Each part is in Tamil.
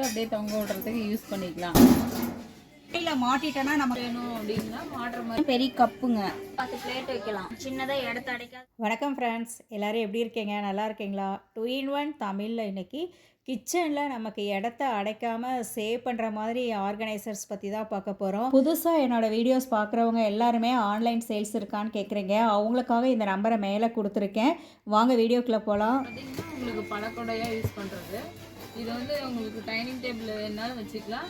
அப்படியே தொங்க விடுறதுக்கு யூஸ் பண்ணிக்கலாம். மாட்டிட்டேன்னா நம்ம வேணும் அப்படின்னா மாட்டுற மாதிரி பெரிய கப்புங்க, 10 பிளேட் வைக்கலாம், சின்னதாக இடத்த அடைக்காது. வணக்கம் ஃப்ரெண்ட்ஸ், எல்லோரும் எப்படி இருக்கீங்க? நல்லா இருக்கீங்களா? 2-in-1 தமிழில் இன்றைக்கி கிச்சனில் நமக்கு இடத்த அடைக்காமல் சேவ் பண்ணுற மாதிரி ஆர்கனைசர்ஸ் பற்றி தான் பார்க்க போகிறோம். புதுசாக என்னோடய வீடியோஸ் பார்க்குறவங்க எல்லாருமே ஆன்லைன் சேல்ஸ் இருக்கான்னு கேட்குறீங்க. அவங்களுக்காக இந்த நம்பரை மேலே கொடுத்துருக்கேன். வாங்க வீடியோக்குள்ளே போகலாம். பார்த்திங்கன்னா உங்களுக்கு பழக்கொடையாக யூஸ் பண்ணுறது. இது வந்து உங்களுக்கு டைனிங் டேபிள் வேணாலும் வச்சுக்கலாம்.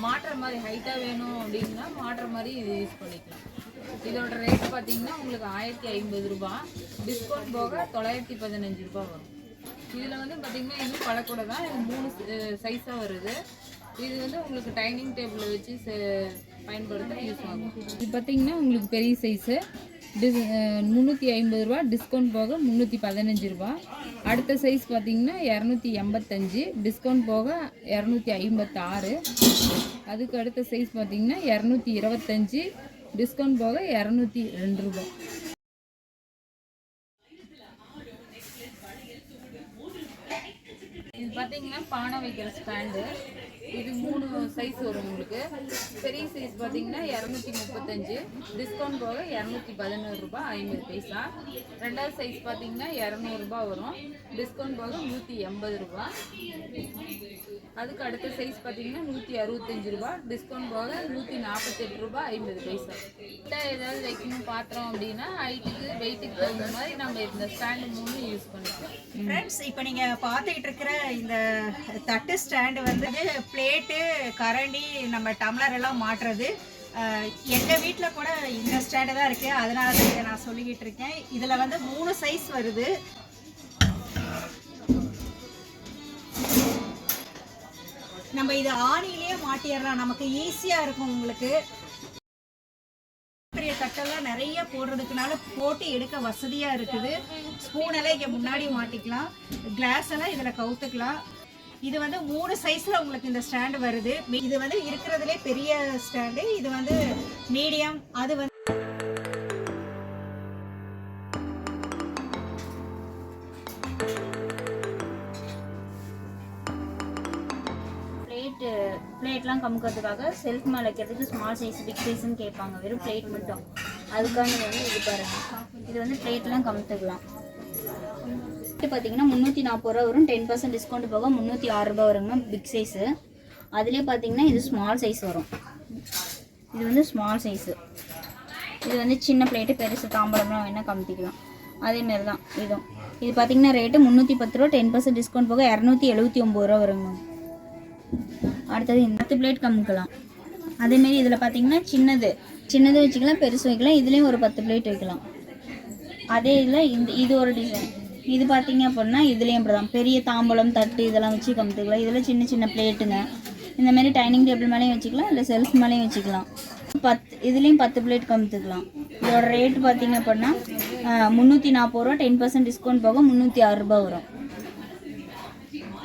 மாட்டுற மாதிரி ஹைட்டாக வேணும் அப்படின்னா மாட்டுற மாதிரி இது யூஸ் பண்ணிக்கலாம். இதோட ரேட் பார்த்திங்கன்னா உங்களுக்கு 1050 ரூபா, டிஸ்கவுண்ட் போக 915 ரூபா வரும். இதில் வந்து பார்த்திங்கன்னா இன்னும் பழக்கூட தான். இது 3 சைஸாக வருது. இது வந்து உங்களுக்கு டைனிங் டேபிளில் வச்சு பயன்படுத்த யூஸ் ஆகும். இது பார்த்திங்கன்னா உங்களுக்கு பெரிய சைஸு 350 ரூபா, டிஸ்கவுண்ட் போக 315 ரூபா. அடுத்த சைஸ் பார்த்திங்கன்னா 285, டிஸ்கவுண்ட் போக 256. அதுக்கு அடுத்த சைஸ் பார்த்திங்கன்னா 225, டிஸ்கவுண்ட் போக 202 ரூபா. இது பார்த்திங்கன்னா பானை வைக்கிற ஸ்டாண்டு. இது 3 சைஸ் வரும் உங்களுக்கு. பெரிய சைஸ் பார்த்திங்கன்னா 235, டிஸ்கவுண்ட் போக 211 ரூபா 50 பைசா. ரெண்டாவது சைஸ் பார்த்திங்கன்னா 200 ரூபா வரும், டிஸ்கவுண்ட் போக 180 ரூபா. அதுக்கு அடுத்த சைஸ் பார்த்திங்கன்னா 165 ரூபா, டிஸ்கவுண்ட் போக 148 ரூபா 50 பைசா. ஏதாவது வைக்கணும் பாத்திரம் அப்படின்னா ஹைட்டுக்கு வெயிட்டுக்கு தகுந்த மாதிரி நம்ம இந்த ஸ்டாண்டு 3 யூஸ் பண்ணிக்கலாம். ஃப்ரெண்ட்ஸ், இப்போ நீங்கள் பார்த்துக்கிட்டு இருக்கிற இந்த தட்டு ஸ்டாண்டு வந்து பிளேட்டு, கரண்டி, நம்ம டம்ளர் எல்லாம் மாட்டுறது. எங்கள் வீட்டில் கூட இந்த ஸ்டாண்டு தான் இருக்குது, அதனால தான் இதை நான் சொல்லிக்கிட்டு இருக்கேன். இதில் வந்து 3 சைஸ் வருது. நம்ம இதை ஆணிலேயே மாட்டிடலாம், நமக்கு ஈஸியாக இருக்கும். உங்களுக்கு பெரிய தட்டெல்லாம் நிறைய போடுறதுக்குனால போட்டு எடுக்க வசதியாக இருக்குது. ஸ்பூன் எல்லாம் இங்கே முன்னாடி மாட்டிக்கலாம், கிளாஸ் எல்லாம் இதில் கவுத்துக்கலாம். இது வந்து 3 சைஸில் உங்களுக்கு இந்த ஸ்டாண்டு வருது. இது வந்து இருக்கிறதுலே பெரிய ஸ்டாண்டு. இது வந்து மீடியம். அது வந்து பிளேட்லாம் கமுக்கிறதுக்காக செல்ஃப் மேலே வைக்கிறதுக்கு ஸ்மால் சைஸ், பிக் சைஸ்ன்னு கேட்பாங்க. வெறும் பிளேட் மட்டும். அதுக்கான வந்து இது பாருங்கள், இது வந்து பிளேட்லாம் கமுத்துக்கலாம். பார்த்தீங்கன்னா 340 ரூபா வரும், 10% டிஸ்கவுண்ட் போக 306 ரூபா வருங்க பிக் சைஸு. அதுலேயே பார்த்தீங்கன்னா இது ஸ்மால் சைஸ் வரும். இது வந்து ஸ்மால் சைஸு. இது வந்து சின்ன பிளேட்டு, பெருசு தாம்பரம்லாம் வேணால் கமுத்திக்கலாம். அதேமாரி தான் இதுவும். இது பார்த்தீங்கன்னா ரேட்டு 310 ரூபா, 10% டிஸ்கவுண்ட் போக 279 ரூபா வருங்க. அடுத்தது இந்த 10 பிளேட் கமுக்கலாம். அதேமாரி இதில் பார்த்தீங்கன்னா சின்னது வச்சுக்கலாம், பெருசு வைக்கலாம். இதுலேயும் ஒரு 10 பிளேட் வைக்கலாம். அதே இதில் இது ஒரு டிசைன். இது பார்த்தீங்க அப்படின்னா இதுலேயும் அப்படி தான் பெரிய தாம்பலம், தட்டு இதெல்லாம் வச்சு கமுத்துக்கலாம். இதில் சின்ன சின்ன பிளேட்டுங்க. இந்தமாரி டைனிங் டேபிள் மேலேயும் வச்சுக்கலாம், இல்லை செல்ஃப் மேலேயும் வச்சுக்கலாம். இதுலேயும் 10 பிளேட் கமுத்துக்கலாம். இதோட ரேட்டு பார்த்தீங்க அப்படின்னா 340 ரூபா, 10% டிஸ்கவுண்ட் போக 306 ரூபா வரும்.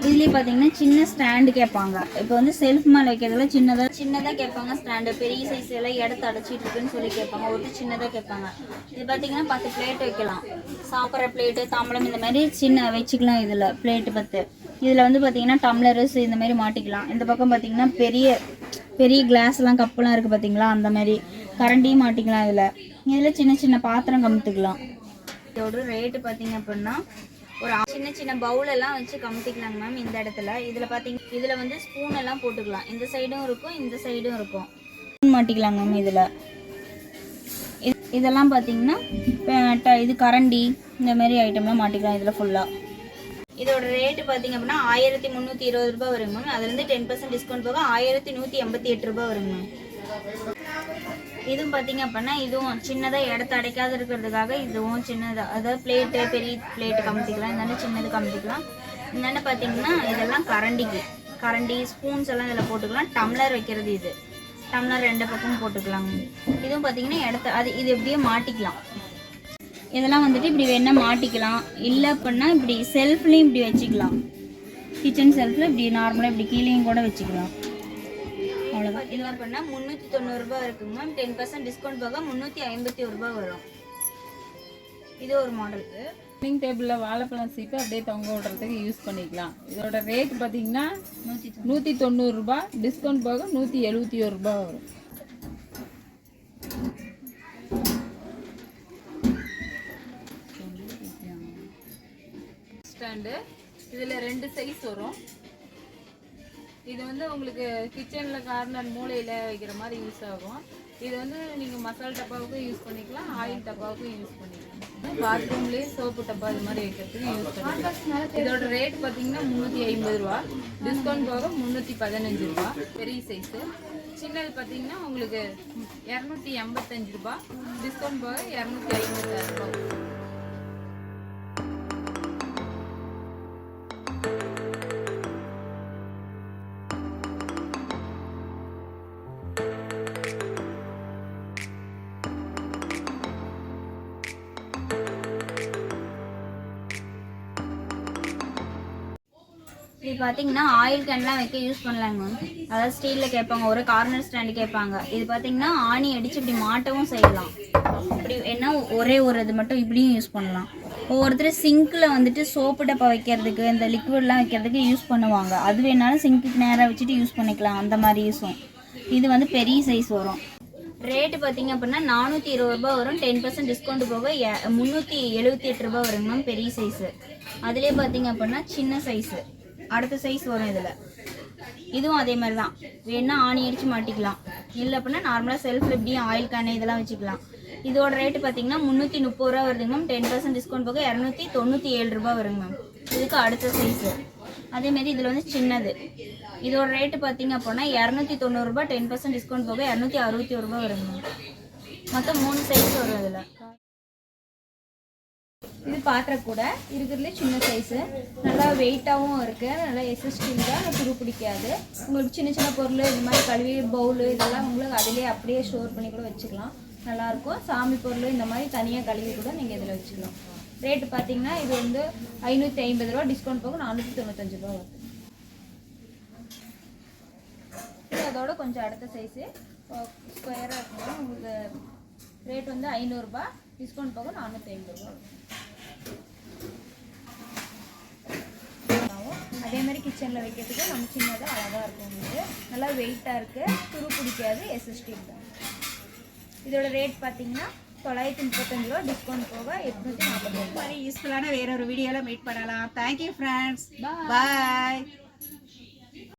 இதுலேயே பார்த்தீங்கன்னா சின்ன ஸ்டாண்டு கேட்பாங்க. இப்போ வந்து செல்ஃப் மேலே வைக்கிறதுல சின்னதாக கேட்பாங்க ஸ்டாண்டு. பெரிய சைஸ் எல்லாம் இடத்த அடைச்சிட்டு இருக்குன்னு சொல்லி கேட்பாங்க. ஒரு சின்னதாக கேட்பாங்க. இது பார்த்தீங்கன்னா 10 பிளேட் வைக்கலாம். சாப்பிட்ற பிளேட்டு, தாம்பலம் இந்த மாதிரி சின்ன வச்சுக்கலாம். இதில் பிளேட்டு 10. இதில் வந்து பார்த்தீங்கன்னா டம்ளர்ஸ் இந்த மாதிரி மாட்டிக்கலாம். இந்த பக்கம் பார்த்தீங்கன்னா பெரிய கிளாஸ்லாம், கப்புலாம் இருக்குது பார்த்தீங்களா, அந்த மாதிரி கரண்டியும் மாட்டிக்கலாம். இதில் சின்ன சின்ன பாத்திரம் கமுத்துக்கலாம். இதோட ரேட்டு பார்த்தீங்க அப்படின்னா ஒரு சின்ன சின்ன பவுல் எல்லாம் வச்சு கமுத்திக்கலாங்க மேம். இந்த இடத்துல இதில் வந்து ஸ்பூன் எல்லாம் போட்டுக்கலாம். இந்த சைடும் இருக்கும், இந்த சைடும் இருக்கும். ஸ்பூன் மாட்டிக்கலாங்க மேம். இதெல்லாம் பார்த்தீங்கன்னா இது கரண்டி இந்த மாதிரி ஐட்டம்லாம் மாட்டிக்கலாம் இதில் ஃபுல்லாக. இதோட ரேட்டு பார்த்தீங்க அப்படின்னா 1320 ரூபா வருங்க மேம். அதுலேருந்து 10% டிஸ்கவுண்ட் போக 1188 ரூபா வருங்க மேம். இதுவும் பார்த்தீங்க அப்படின்னா இதுவும் சின்னதாக இடத்த அடைக்காத இருக்கிறதுக்காக இதுவும் சின்னதாக, அதாவது பிளேட்டு, பெரிய பிளேட்டு கமுத்திக்கலாம். இருந்தாலும் சின்னது கமுத்திக்கலாம். என்னென்ன பார்த்தீங்கன்னா இதெல்லாம் கரண்டி ஸ்பூன்ஸ் எல்லாம் இதில் போட்டுக்கலாம். டம்ளர் வைக்கிறது, இது டம்ளர் 2 பக்கமும் போட்டுக்கலாங்க. இதுவும் பார்த்தீங்கன்னா இது எப்படியே மாட்டிக்கலாம். இதெல்லாம் வந்துட்டு இப்படி வேணால் மாட்டிக்கலாம். இல்லை அப்படின்னா இப்படி செல்ஃப்லேயும் இப்படி வச்சுக்கலாம். கிச்சன் செல்ஃபில் இப்படி நார்மலாக இப்படி கீழேயும் கூட வச்சுக்கலாம். அவ்வளோதான். இதெல்லாம் பண்ணால் 390 ரூபா இருக்குங்க மேம். 10% டிஸ்கவுண்ட் போக 351 ரூபா வரும். இது ஒரு மாடல். டைனிங் டேபிளில் வாழைப்பழம் சீப்பு அப்படியே தொங்க விடுறதுக்கு யூஸ் பண்ணிக்கலாம். இதோட ரேட் பார்த்தீங்கன்னா 190 ரூபா, டிஸ்கவுண்ட் போக 171 ரூபா வரும். ஸ்டாண்டு இதில் 2 சைஸ் வரும். இது வந்து உங்களுக்கு கிச்சனில் கார்னர் மூலையில் வைக்கிற மாதிரி யூஸ் ஆகும். இது வந்து நீங்கள் மசாலா டப்பாவுக்கும் யூஸ் பண்ணிக்கலாம், ஆயில் டப்பாவுக்கும் யூஸ் பண்ணிக்கலாம். பாத்ரூம்லேயே சோப்பு டப்பா இது மாதிரி வைக்கிறதுக்கு யூஸ் பண்ணிக்கலாம். இதோட ரேட் பார்த்தீங்கன்னா 350 ரூபா, டிஸ்கவுண்ட் போக 315 ரூபா பெரிய சைஸு. சின்னது பார்த்தீங்கன்னா உங்களுக்கு 285 ரூபா, டிஸ்கவுண்ட் போக 256 ரூபா. இது பார்த்தீங்கன்னா ஆயில் கேன்லாம் வைக்க யூஸ் பண்ணலாங்க மேம். அதாவது ஸ்டீலில் கேட்பாங்க, ஒரு கார்னர் ஸ்டாண்டு கேட்பாங்க. இது பார்த்தீங்கன்னா ஆணி அடித்து இப்படி மாட்டவும் செய்யலாம். இப்படி என்ன ஒரே ஒரு இது மட்டும் இப்படியும் யூஸ் பண்ணலாம். ஒவ்வொருத்தர் சிங்க்கில் வந்துட்டு சோப்பு டப்பா வைக்கிறதுக்கு, இந்த லிக்விட்லாம் வைக்கிறதுக்கு யூஸ் பண்ணுவாங்க. அது வேணாலும் சிங்க்குக்கு நேராக வச்சுட்டு யூஸ் பண்ணிக்கலாம், அந்த மாதிரி யூஸும். இது வந்து பெரிய சைஸ் வரும். ரேட்டு பார்த்தீங்க அப்படின்னா 420 ரூபா வரும். 10% டிஸ்கவுண்ட் போக 378 ரூபா வருங்க மேம் பெரிய சைஸு. அதுலேயே பார்த்தீங்க அப்படின்னா சின்ன சைஸு அடுத்த சைஸ் வரும். இதில் இதுவும் அதே மாதிரி தான், வேணா ஆணி அடித்து மாட்டிக்கலாம், இல்லை அப்படின்னா நார்மலாக செல்ஃபில் எப்படியும் ஆயில் கேனு இதெல்லாம் வச்சுக்கலாம். இதோட ரேட்டு பார்த்தீங்கன்னா 330 ரூபா வருதுங்க மேம். 10% டிஸ்கவுண்ட் போக 297 ரூபா வருங்க மேம். இதுக்கு அடுத்த சைஸு அதேமாரி இதில் வந்து சின்னது. இதோட ரேட்டு பார்த்தீங்க அப்படின்னா 290 ரூபா, 10% டிஸ்கவுண்ட் போக 261 ரூபா வருங்க மேம். மொத்தம் 3 சைஸ் வரும் இதில். இது பாத்திரக்கூட இருக்கிறதுலே சின்ன சைஸு, நல்லா வெயிட்டாகவும் இருக்குது, நல்லா எஸ்எஸ்டியில் தான் துரு பிடிக்காது. உங்களுக்கு சின்ன சின்ன பொருள் இது மாதிரி கழுவி பவுலு இதெல்லாம் உங்களுக்கு அதிலே அப்படியே ஸ்டோர் பண்ணி கூட வச்சுக்கலாம், நல்லாயிருக்கும். சாமி பொருள் இந்த மாதிரி தனியாக கழுவி கூட நீங்கள் இதில் வச்சுக்கலாம். ரேட்டு பார்த்தீங்கன்னா இது வந்து 550 ரூபா, டிஸ்கவுண்ட் போக 495 ரூபா வருது. அதோட கொஞ்சம் அடுத்த சைஸு ஸ்கொயராக இருக்கணும். உங்களுக்கு ரேட் வந்து 500 ரூபா, டிஸ்கவுண்ட் போக 450 ரூபா. அதே மாதிரி கிச்சனில் வைக்கிறதுக்கு நம்ம சின்னதாக அழகாக இருக்கும். உங்களுக்கு நல்லா வெயிட்டாக இருக்குது, துரு பிடிக்காது, எஸ்எஸ்டி தான். இதோட ரேட் பார்த்தீங்கன்னா 935 ரூபா, டிஸ்கவுண்ட் போக 840 ரூபா. யூஸ்ஃபுல்லான வேற ஒரு வீடியோவில் மீட் பண்ணலாம். தேங்க்யூ ஃப்ரெண்ட்ஸ், பாய்.